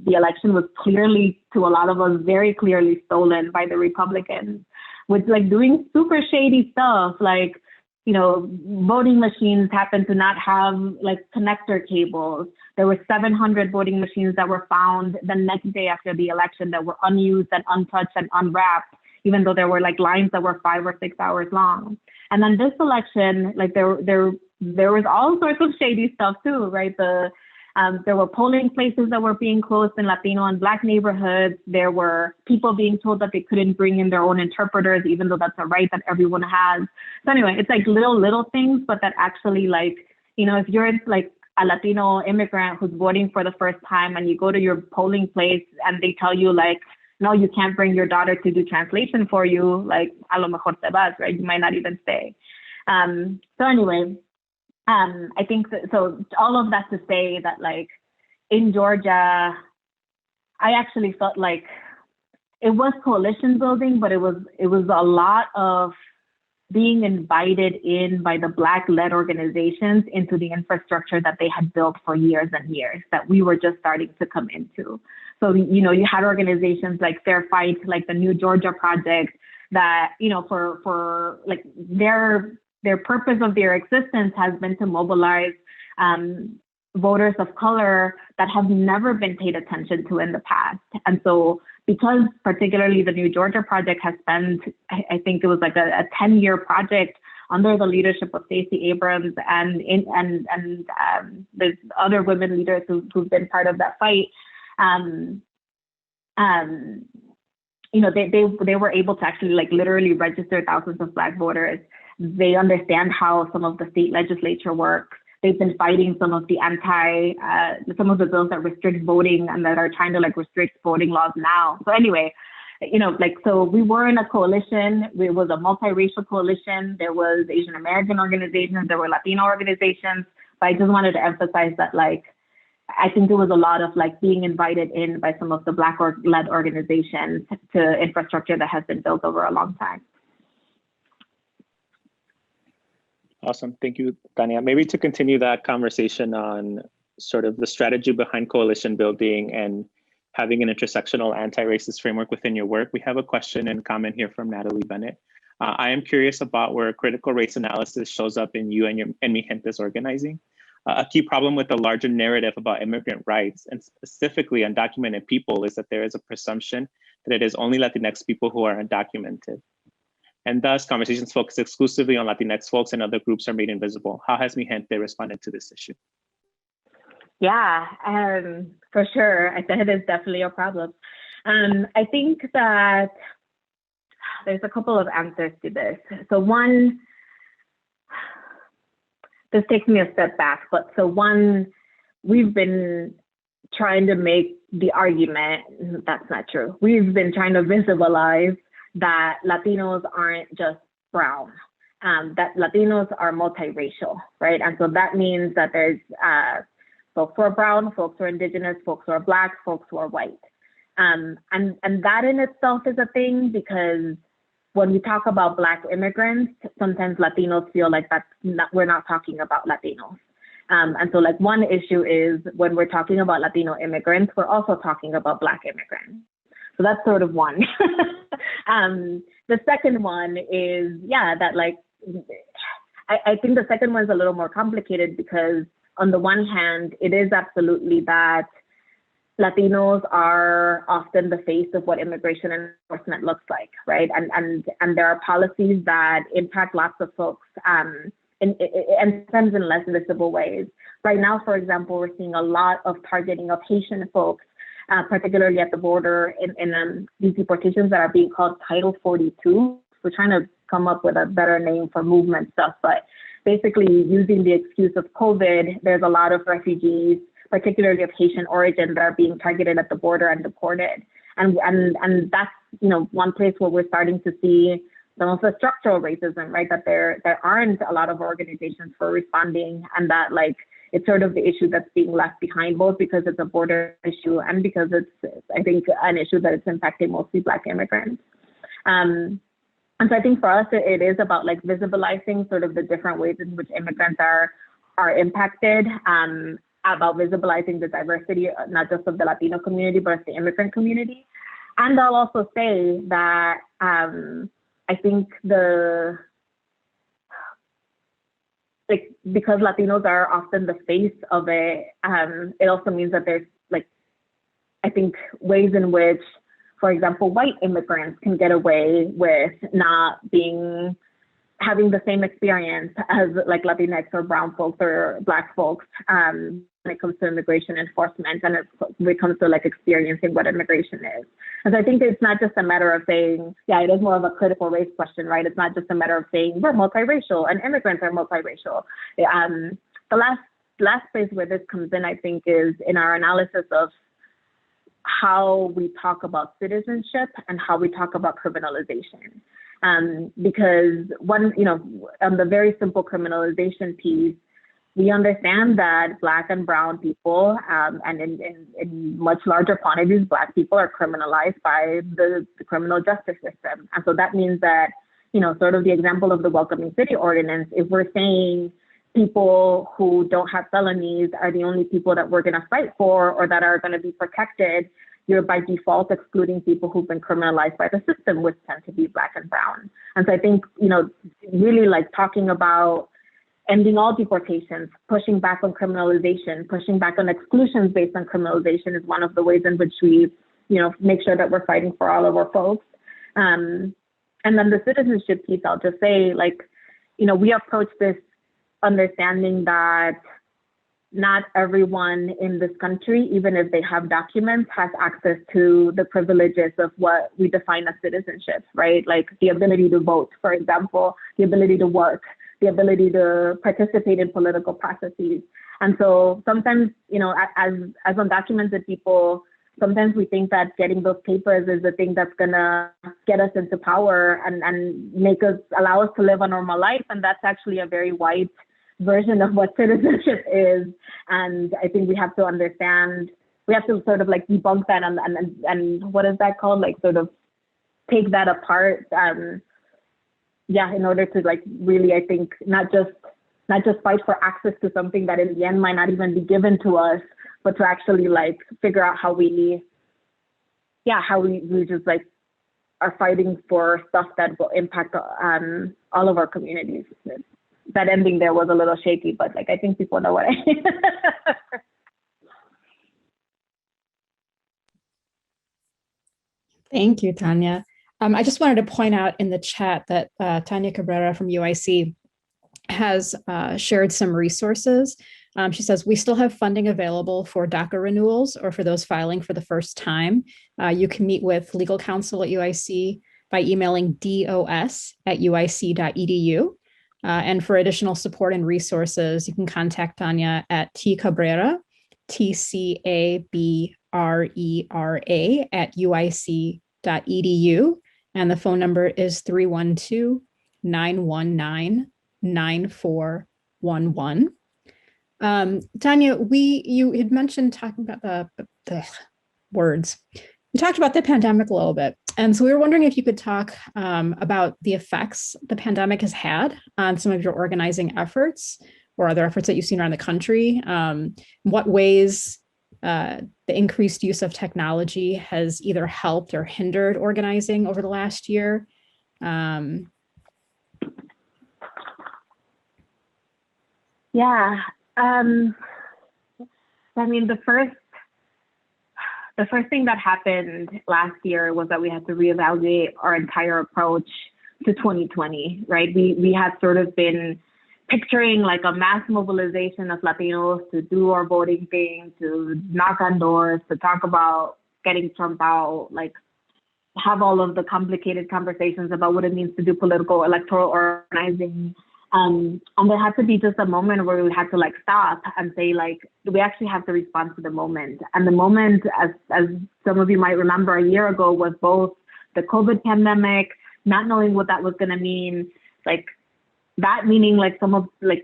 the election was clearly, to a lot of us, very clearly stolen by the Republicans, with like doing super shady stuff. Like, voting machines happened to not have like connector cables. There were 700 voting machines that were found the next day after the election that were unused and untouched and unwrapped, even though there were like lines that were 5 or 6 hours long. And then this election, like there was all sorts of shady stuff too, right? There were polling places that were being closed in Latino and Black neighborhoods. There were people being told that they couldn't bring in their own interpreters, even though that's a right that everyone has. So anyway, it's like little things, but that actually like, if you're like a Latino immigrant who's voting for the first time and you go to your polling place and they tell you like, no, you can't bring your daughter to do translation for you, like, a lo mejor te vas, right? You might not even stay. So anyway, I think so all of that to say that, like, in Georgia, I actually felt like it was coalition building, but it was a lot of being invited in by the Black-led organizations into the infrastructure that they had built for years and years that we were just starting to come into. So, you know, you had organizations like Fair Fight, like the New Georgia Project, that, you know, for like their purpose of their existence has been to mobilize voters of color that have never been paid attention to in the past. And so because particularly the New Georgia Project has spent, I think it was like a 10-year project under the leadership of Stacey Abrams and there's other women leaders who've been part of that fight. You know, they were able to actually like literally register thousands of Black voters. They understand how some of the state legislature works. They've been fighting some of the some of the bills that restrict voting and that are trying to like restrict voting laws now. So anyway, you know, like, so we were in a coalition. It was a multiracial coalition. There was Asian American organizations, there were Latino organizations. But I just wanted to emphasize that, like, I think there was a lot of like being invited in by some of the Black-led organizations to infrastructure that has been built over a long time. Awesome. Thank you, Tania. Maybe to continue that conversation on sort of the strategy behind coalition building and having an intersectional anti-racist framework within your work, we have a question and comment here from Natalie Bennett. I am curious about where critical race analysis shows up in you and your Mi Gente's organizing. A key problem with the larger narrative about immigrant rights, and specifically undocumented people, is that there is a presumption that it is only Latinx people who are undocumented. And thus, conversations focus exclusively on Latinx folks and other groups are made invisible. How has Mi Gente responded to this issue? Yeah, for sure. I think it is definitely a problem. I think that there's a couple of answers to this. So one, this takes me a step back, but so one, we've been trying to make the argument, that's not true. We've been trying to visualize that Latinos aren't just brown, that Latinos are multiracial, right? And so that means that there's folks who are brown, folks who are indigenous, folks who are Black, folks who are white. And that in itself is a thing, because when we talk about Black immigrants, sometimes Latinos feel like we're not talking about Latinos. And so like one issue is when we're talking about Latino immigrants, we're also talking about Black immigrants. So that's sort of one. The second one is, yeah, that like, I think the second one is a little more complicated because on the one hand, it is absolutely that Latinos are often the face of what immigration enforcement looks like, right? And there are policies that impact lots of folks and sometimes in less visible ways. Right now, for example, we're seeing a lot of targeting of Haitian folks, particularly at the border in these deportations that are being called Title 42. We're trying to come up with a better name for movement stuff, but basically using the excuse of COVID, there's a lot of refugees, particularly of Haitian origin, that are being targeted at the border and deported. And that's, you know, one place where we're starting to see some of the structural racism, right? That there aren't a lot of organizations for responding, and that like it's sort of the issue that's being left behind, both because it's a border issue and because it's, I think, an issue that it's impacting mostly Black immigrants. And so I think for us, it is about like visibilizing sort of the different ways in which immigrants are impacted, about visibilizing the diversity, not just of the Latino community, but of the immigrant community. And I'll also say that I think because Latinos are often the face of it, it also means that there's like, I think, ways in which, for example, white immigrants can get away with not having the same experience as like Latinx or brown folks or Black folks when it comes to immigration enforcement and when it comes to like experiencing what immigration is. And so I think it's not just a matter of saying, yeah, it is more of a critical race question, right? It's not just a matter of saying we're multiracial and immigrants are multiracial. The last place where this comes in, I think, is in our analysis of how we talk about citizenship and how we talk about criminalization. Because one, you know, on the very simple criminalization piece, we understand that Black and brown people, and in much larger quantities, Black people are criminalized by the criminal justice system. And so that means that, sort of the example of the Welcoming City Ordinance, if we're saying people who don't have felonies are the only people that we're going to fight for or that are going to be protected, you're by default excluding people who've been criminalized by the system, which tend to be Black and brown. And so I think, really like talking about ending all deportations, pushing back on criminalization, pushing back on exclusions based on criminalization is one of the ways in which we, make sure that we're fighting for all of our folks. And then the citizenship piece, I'll just say, we approach this understanding that not everyone in this country, even if they have documents, has access to the privileges of what we define as citizenship, right? Like the ability to vote, for example, the ability to work, the ability to participate in political processes. And so sometimes, as undocumented people, sometimes we think that getting those papers is the thing that's gonna get us into power and allow us to live a normal life. And that's actually a very white version of what citizenship is. And I think we have to understand, we have to sort of like debunk that and what is that called? Like sort of take that apart. In order to like really, I think, not just fight for access to something that in the end might not even be given to us, but to actually like figure out how we just like are fighting for stuff that will impact all of our communities. That ending there was a little shaky, but like I think people know what I mean. Thank you, Tania. I just wanted to point out in the chat that Tania Cabrera from UIC has shared some resources. She says, we still have funding available for DACA renewals or for those filing for the first time. You can meet with legal counsel at UIC by emailing dos@uic.edu. And for additional support and resources, you can contact Tania at tcabrera, TCABRERA @uic.edu. And the phone number is 312-919-9411. Tania, you had mentioned talking about the words. You talked about the pandemic a little bit. And so we were wondering if you could talk about the effects the pandemic has had on some of your organizing efforts or other efforts that you've seen around the country. What ways the increased use of technology has either helped or hindered organizing over the last year? I mean, the first thing that happened last year was that we had to reevaluate our entire approach to 2020, right? We had sort of been picturing like a mass mobilization of Latinos to do our voting thing, to knock on doors, to talk about getting Trump out, like have all of the complicated conversations about what it means to do political electoral organizing. And there had to be just a moment where we had to like stop and say, like, we actually have to respond to the moment. And the moment, as some of you might remember, a year ago was both the COVID pandemic, not knowing what that was going to mean, like that meaning like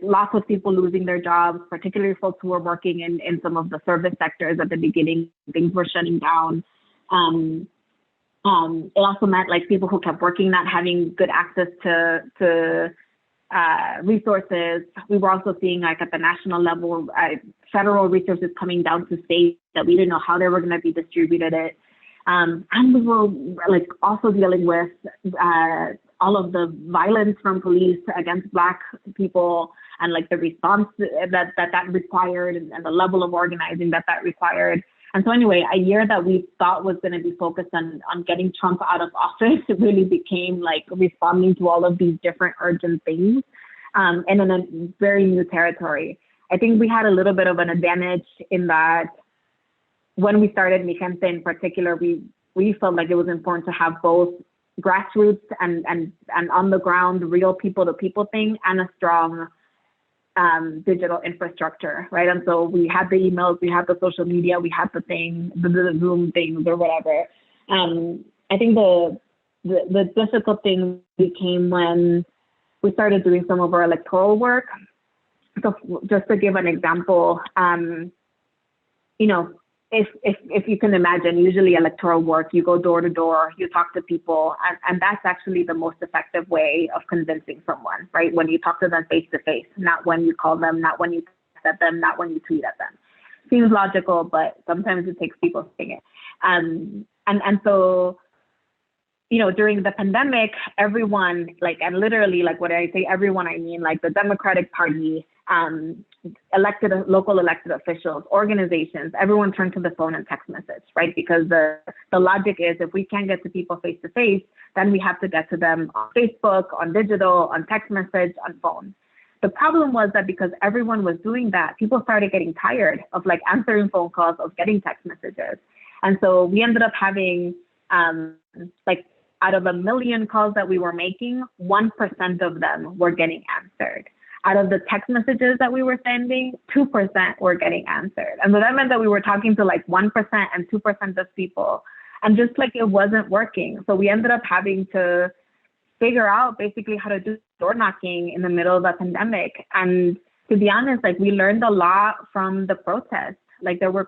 lots of people losing their jobs, particularly folks who were working in some of the service sectors at the beginning, things were shutting down. It also meant like people who kept working not having good access to resources. We were also seeing like at the national level, federal resources coming down to states that we didn't know how they were going to be distributed. And we were like also dealing with all of the violence from police against Black people and like the response that required and the level of organizing that required. And so anyway, a year that we thought was going to be focused on getting Trump out of office, it really became like responding to all of these different urgent things and in a very new territory. I think we had a little bit of an advantage in that when we started Mi Gente in particular, we felt like it was important to have both grassroots and on the ground, real people to people thing and a strong digital infrastructure, right? And so we had the emails, we had the social media, we had the Zoom things or whatever. I think the difficult thing became when we started doing some of our electoral work. So just to give an example, you know, if you can imagine, usually electoral work, you go door to door, you talk to people, and that's actually the most effective way of convincing someone, right? When you talk to them face to face, not when you call them, not when you text at them, not when you tweet at them. Seems logical, but sometimes it takes people saying it. And so, you know, during the pandemic, everyone, like, and literally, like, when I say everyone, I mean like the Democratic Party, local elected officials, organizations, everyone turned to the phone and text message, right? Because the logic is, if we can't get to people face to face, then we have to get to them on Facebook, on digital, on text message, on phone. The problem was that because everyone was doing that, people started getting tired of like answering phone calls, of getting text messages. And so we ended up having like, out of 1 million calls that we were making, 1% of them were getting answered. Out of the text messages that we were sending, 2% were getting answered. And so that meant that we were talking to like 1% and 2% of people. And just like it wasn't working. So we ended up having to figure out basically how to do door knocking in the middle of the pandemic. And to be honest, like, we learned a lot from the protests. Like, there was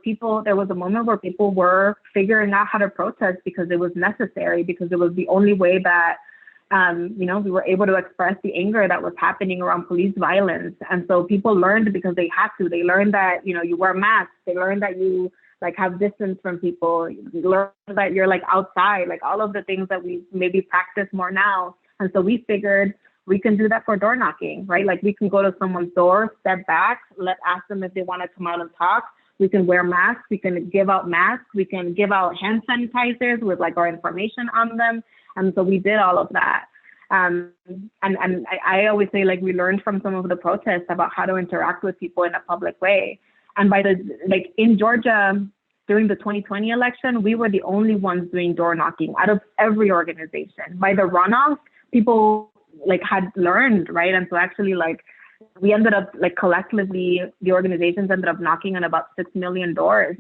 a moment where people were figuring out how to protest because it was necessary, because it was the only way that you know, we were able to express the anger that was happening around police violence. And so people learned because they had to. They learned that, you know, you wear masks. They learned that you like have distance from people. You learn that you're like outside, like all of the things that we maybe practice more now. And so we figured we can do that for door knocking, right? Like, we can go to someone's door, step back, ask them if they want to come out and talk. We can wear masks. We can give out masks. We can give out hand sanitizers with like our information on them. And so we did all of that. And I always say, like, we learned from some of the protests about how to interact with people in a public way. And in Georgia, during the 2020 election, we were the only ones doing door knocking out of every organization. By the runoff, people like had learned, right? And so actually, like, we ended up like collectively, the organizations ended up knocking on about 6 million doors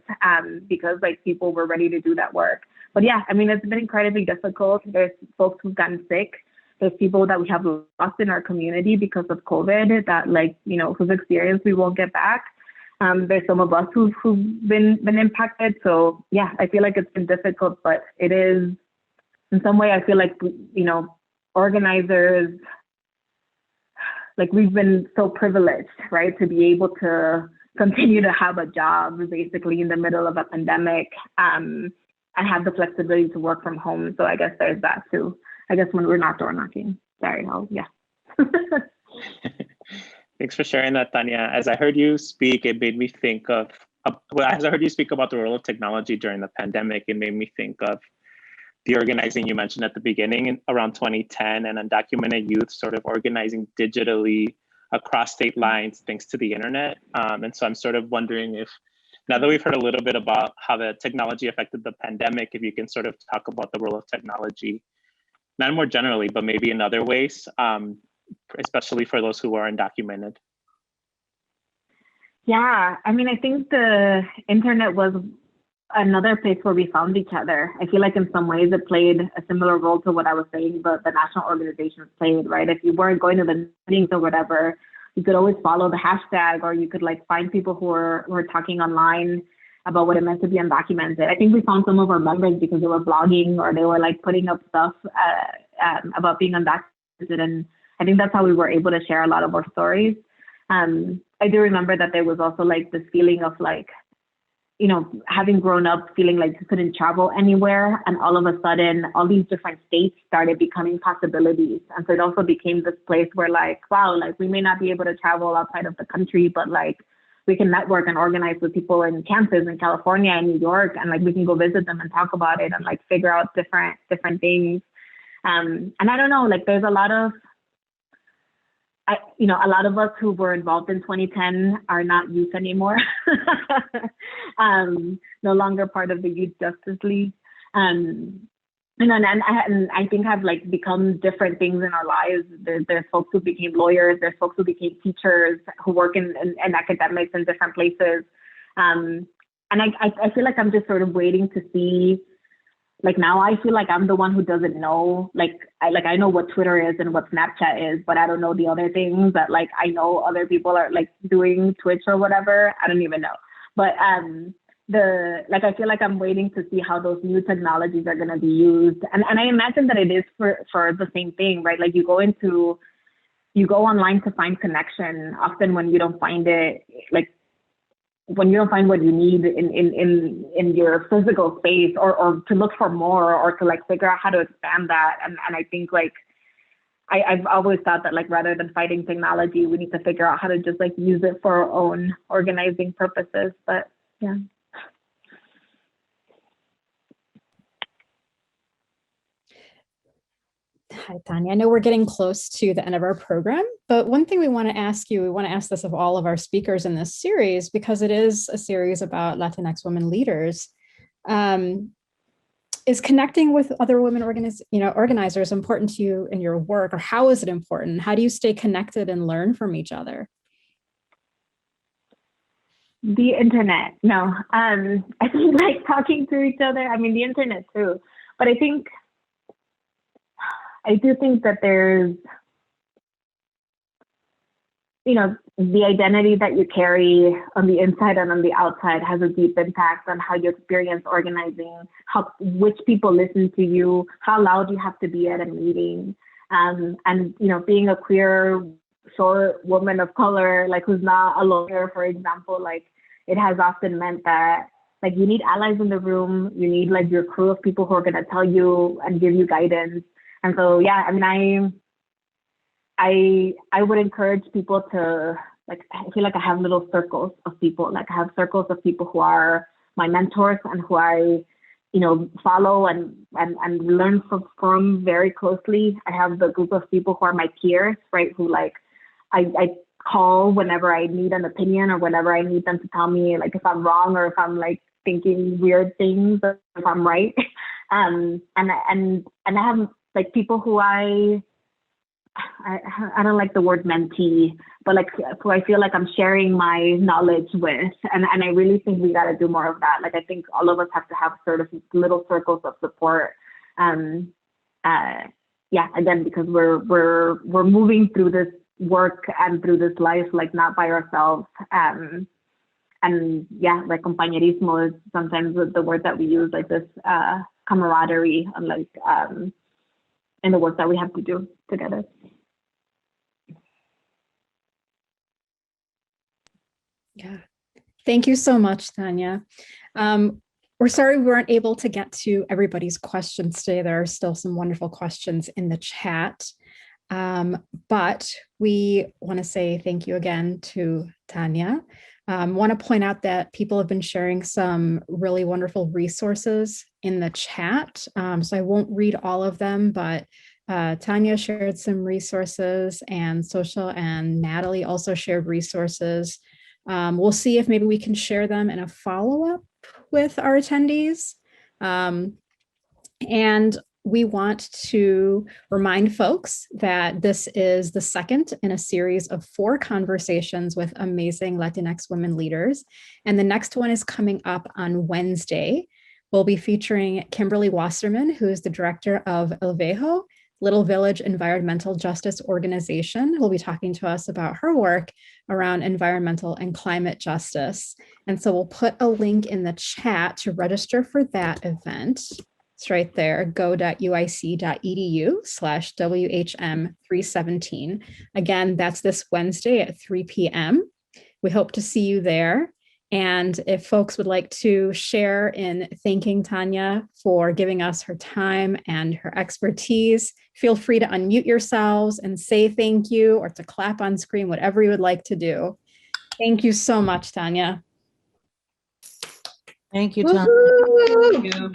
because like people were ready to do that work. But yeah, I mean, it's been incredibly difficult. There's folks who've gotten sick. There's people that we have lost in our community because of COVID that, like, you know, whose experience we won't get back. There's some of us who've been impacted. So yeah, I feel like it's been difficult, but it is, in some way, I feel like, you know, organizers, like, we've been so privileged, right, to be able to continue to have a job basically in the middle of a pandemic, and have the flexibility to work from home. So I guess there's that too. I guess when we're not door knocking. Sorry, yeah. Thanks for sharing that, Tania. As I heard you speak, it made me think of, as I heard you speak about the role of technology during the pandemic, it made me think of the organizing you mentioned at the beginning around 2010 and undocumented youth sort of organizing digitally across state lines thanks to the internet. And so I'm sort of wondering if, now that we've heard a little bit about how the technology affected the pandemic, if you can sort of talk about the role of technology, not more generally, but maybe in other ways, especially for those who are undocumented. Yeah, I mean, I think the internet was another place where we found each other. I feel like in some ways it played a similar role to what I was saying, but the national organizations played, right? If you weren't going to the meetings or whatever, you could always follow the hashtag, or you could like find people who were talking online about what it meant to be undocumented. I think we found some of our members because they were blogging or they were like putting up stuff about being undocumented. And I think that's how we were able to share a lot of our stories. I do remember that there was also like this feeling of like, you know, having grown up feeling like you couldn't travel anywhere, and all of a sudden all these different states started becoming possibilities. And so it also became this place where like, wow, like we may not be able to travel outside of the country, but like we can network and organize with people in Kansas and California and New York, and like we can go visit them and talk about it and like figure out different things. And I don't know, like there's a lot of, a lot of us who were involved in 2010 are not youth anymore, no longer part of the Youth Justice League. And I think have like become different things in our lives. There's folks who became lawyers, there's folks who became teachers, who work in academics in different places. And I feel like I'm just sort of waiting to see like now I feel like I'm the one who doesn't know, I know what Twitter is and what Snapchat is, but I don't know the other things that like I know other people are like doing Twitch or whatever. I don't even know. But I feel like I'm waiting to see how those new technologies are gonna be used. And I imagine that it is for the same thing, right? Like you go online to find connection. Often when you don't find it, like when you don't find what you need in your physical space, or to look for more, or to like figure out how to expand that. And I think like I've always thought that like rather than fighting technology, we need to figure out how to just like use it for our own organizing purposes. But yeah. Hi, Tania. I know we're getting close to the end of our program, but one thing we want to ask this of all of our speakers in this series, because it is a series about Latinx women leaders, is connecting with other women organizers important to you in your work, or how is it important? How do you stay connected and learn from each other? The internet. No, I think like talking to each other. I mean, the internet too, but I do think that there's, the identity that you carry on the inside and on the outside has a deep impact on how you experience organizing, which people listen to you, how loud you have to be at a meeting. And, being a queer, short woman of color, like who's not a lawyer, for example, like it has often meant that like you need allies in the room, you need like your crew of people who are going to tell you and give you guidance. And so, yeah, I mean, I would encourage people to, like, I feel like I have little circles of people. Like I have circles of people who are my mentors and who I, follow and learn from very closely. I have the group of people who are my peers, right? Who like, I call whenever I need an opinion, or whenever I need them to tell me like if I'm wrong, or if I'm like thinking weird things, or if I'm right. And I have like people who I don't like the word mentee, but like who I feel like I'm sharing my knowledge with. And I really think we got to do more of that. Like I think all of us have to have sort of little circles of support. Again, because we're moving through this work and through this life, like not by ourselves. And yeah, like compañerismo is sometimes the word that we use, like this camaraderie, and like in the work that we have to do together. Yeah, thank you so much, Tania. We're sorry we weren't able to get to everybody's questions today. There are still some wonderful questions in the chat, but we want to say thank you again to Tania. Want to point out that people have been sharing some really wonderful resources in the chat. So I won't read all of them, but Tania shared some resources, and Social and Natalie also shared resources. We'll see if maybe we can share them in a follow-up with our attendees. And we want to remind folks that this is the second in a series of 4 conversations with amazing Latinx women leaders. And the next one is coming up on Wednesday. We'll be featuring Kimberly Wasserman, who is the director of Elvejo, Little Village Environmental Justice Organization, who'll be talking to us about her work around environmental and climate justice. And so we'll put a link in the chat to register for that event. It's right there, go.uic.edu/WHM317. Again, that's this Wednesday at 3 p.m. We hope to see you there. And if folks would like to share in thanking Tania for giving us her time and her expertise, feel free to unmute yourselves and say thank you, or to clap on screen, whatever you would like to do. Thank you so much, Tania. Thank you, Tania.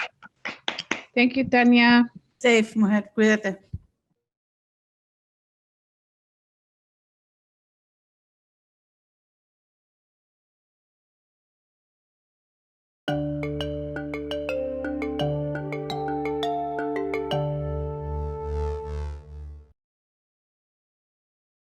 Thank you, Tania. Safe, mujer, cuídate.